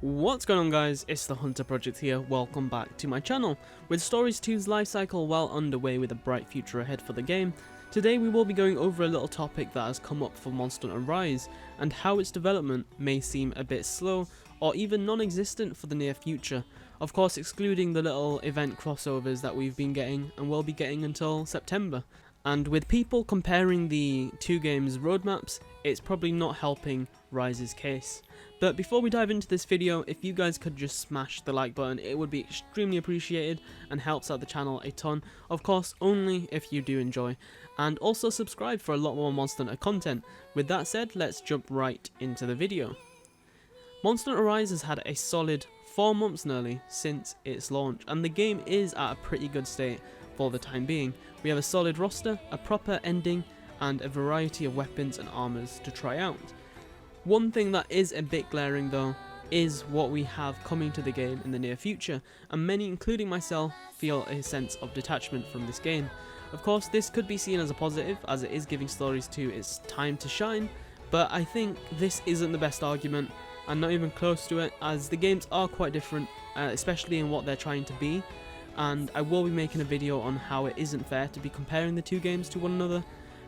What's going on, guys? It's the Hunter Project here. Welcome back to my channel. With Stories 2's lifecycle well underway with a bright future ahead for the game, today we will be going over a little topic that has come up for Monster Hunter Rise and how its development may seem a bit slow or even non-existent for the near future. Of course, excluding the little event crossovers that we've been getting and will be getting until September. And with people comparing the two games' roadmaps, it's probably not helping Rise's case. But before we dive into this video, if you guys could just smash the like button, it would be extremely appreciated and helps out the channel a ton. Of course, only if you do enjoy. And also subscribe for a lot more Monster Hunter content. With that said, let's jump right into the video. Monster Hunter Rise has had a solid 4 months nearly since its launch, and the game is at a pretty good state for the time being. We have a solid roster, a proper ending, and a variety of weapons and armors to try out. One thing that is a bit glaring though is what we have coming to the game in the near future, and many, including myself, feel a sense of detachment from this game. Of course, this could be seen as a positive, as it is giving Stories 2 its time to shine, but I think this isn't the best argument, and not even close to it, as the games are quite different, especially in what they're trying to be, and I will be making a video on how it isn't fair to be comparing the two games to one another.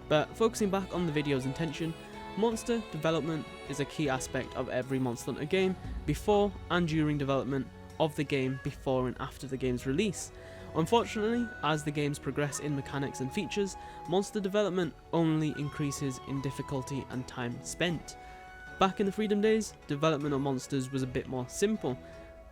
But focusing back on the video's intention, monster development is a key aspect of every Monster Hunter game, before and during development of the game, before and after the game's release. Unfortunately, as the games progress in mechanics and features, monster development only increases in difficulty and time spent. Back in the Freedom days, development of monsters was a bit more simple.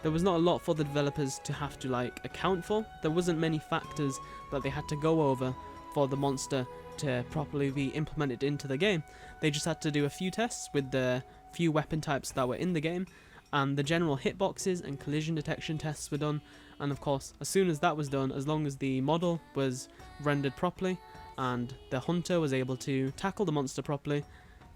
There was not a lot for the developers to have to account for. There wasn't many factors that they had to go over for the monster to properly be implemented into the game. They just had to do a few tests with the few weapon types that were in the game, and the general hitboxes and collision detection tests were done. And of course, as soon as that was done, as long as the model was rendered properly and the hunter was able to tackle the monster properly,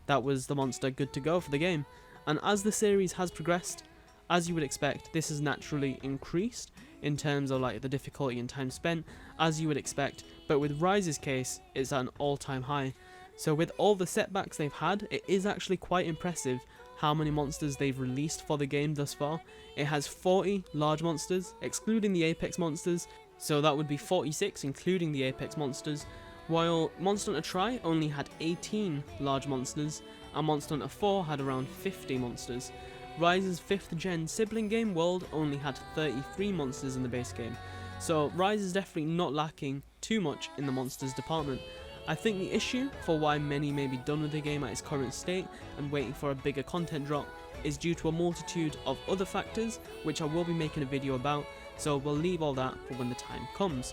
that was the monster good to go for the game. And as the series has progressed, as you would expect, this has naturally increased in terms of the difficulty and time spent, as you would expect, but with Rise's case, it's at an all-time high. So with all the setbacks they've had, it is actually quite impressive how many monsters they've released for the game thus far. It has 40 large monsters, excluding the Apex monsters, so that would be 46 including the Apex monsters, while Monster Hunter Tri only had 18 large monsters, and Monster Hunter 4 had around 50 monsters. Rise's 5th gen sibling game, World, only had 33 monsters in the base game, so Rise is definitely not lacking too much in the monsters department. I think the issue for why many may be done with the game at its current state and waiting for a bigger content drop is due to a multitude of other factors, which I will be making a video about, so we'll leave all that for when the time comes.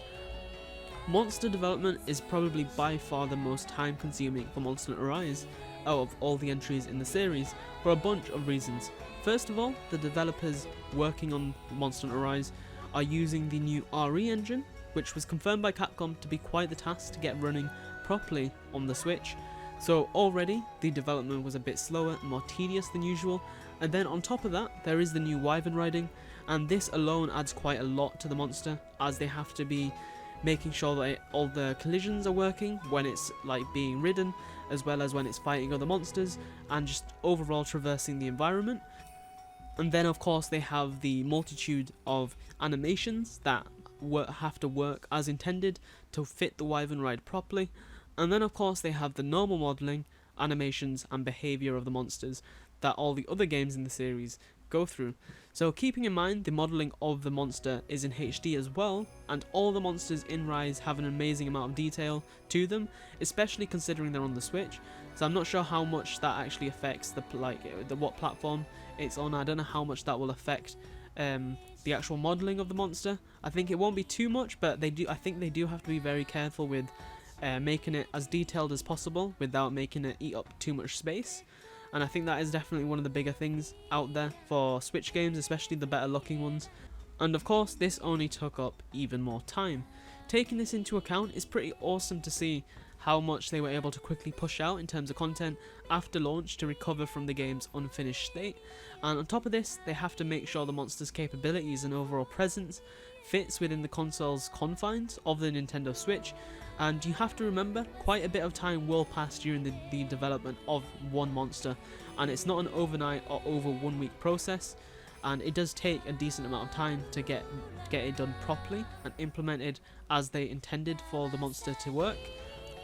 Monster development is probably by far the most time consuming for Monster Hunter Rise out of all the entries in the series, for a bunch of reasons. First of all, the developers working on Monster Hunter Rise are using the new RE engine, which was confirmed by Capcom to be quite the task to get running properly on the Switch. So already the development was a bit slower and more tedious than usual, and then on top of that there is the new Wyvern riding, and this alone adds quite a lot to the monster, as they have to be making sure that all the collisions are working when it's being ridden, as well as when it's fighting other monsters and just overall traversing the environment. And then of course they have the multitude of animations that have to work as intended to fit the Wyvern ride properly. And then of course they have the normal modelling, animations and behaviour of the monsters that all the other games in the series go through. So keeping in mind the modelling of the monster is in HD as well, and all the monsters in Rise have an amazing amount of detail to them, especially considering they're on the Switch. So I'm not sure how much that actually affects what platform it's on. I don't know how much that will affect the actual modelling of the monster. I think it won't be too much, but I think they do have to be very careful with making it as detailed as possible without making it eat up too much space. And I think that is definitely one of the bigger things out there for Switch games, especially the better looking ones. And of course this only took up even more time. Taking this into account, it's pretty awesome to see how much they were able to quickly push out in terms of content after launch to recover from the game's unfinished state. And on top of this, they have to make sure the monster's capabilities and overall presence fits within the console's confines of the Nintendo Switch, and you have to remember quite a bit of time will pass during the development of one monster, and it's not an overnight or over 1 week process, and it does take a decent amount of time to get it done properly and implemented as they intended for the monster to work.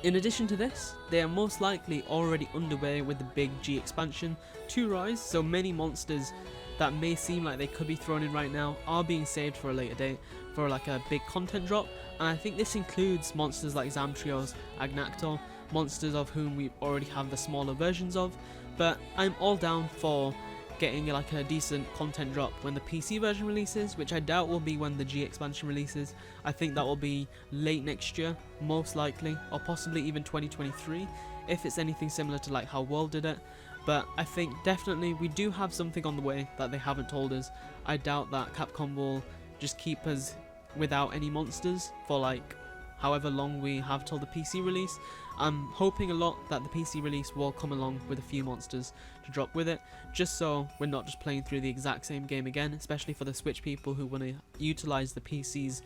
In addition to this, they are most likely already underway with the big G expansion to Rise, so many monsters that may seem like they could be thrown in right now are being saved for a later date for like a big content drop, and I think this includes monsters like Zamtrios, Agnactor, monsters of whom we already have the smaller versions of, but I'm all down for getting like a decent content drop when the PC version releases, which I doubt will be when the G expansion releases. I think that will be late next year, most likely, or possibly even 2023, if it's anything similar to like how World did it. But I think definitely we do have something on the way that they haven't told us. I doubt that Capcom will just keep us without any monsters for like however long we have till the PC release. I'm hoping a lot that the PC release will come along with a few monsters to drop with it, just so we're not just playing through the exact same game again, especially for the Switch people who want to utilize the PC's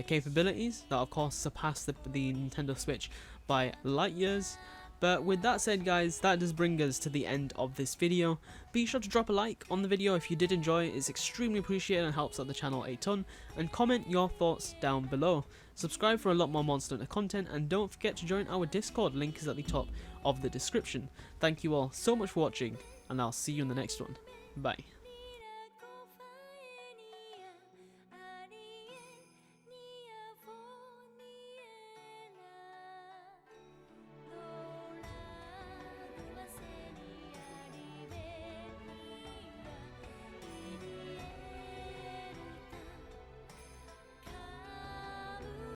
capabilities that of course surpass the Nintendo Switch by light years. But with that said guys, that does bring us to the end of this video. Be sure to drop a like on the video if you did enjoy it, it's extremely appreciated and helps out the channel a ton, and comment your thoughts down below. Subscribe for a lot more Monster Hunter content, and don't forget to join our Discord, link is at the top of the description. Thank you all so much for watching, and I'll see you in the next one. Bye.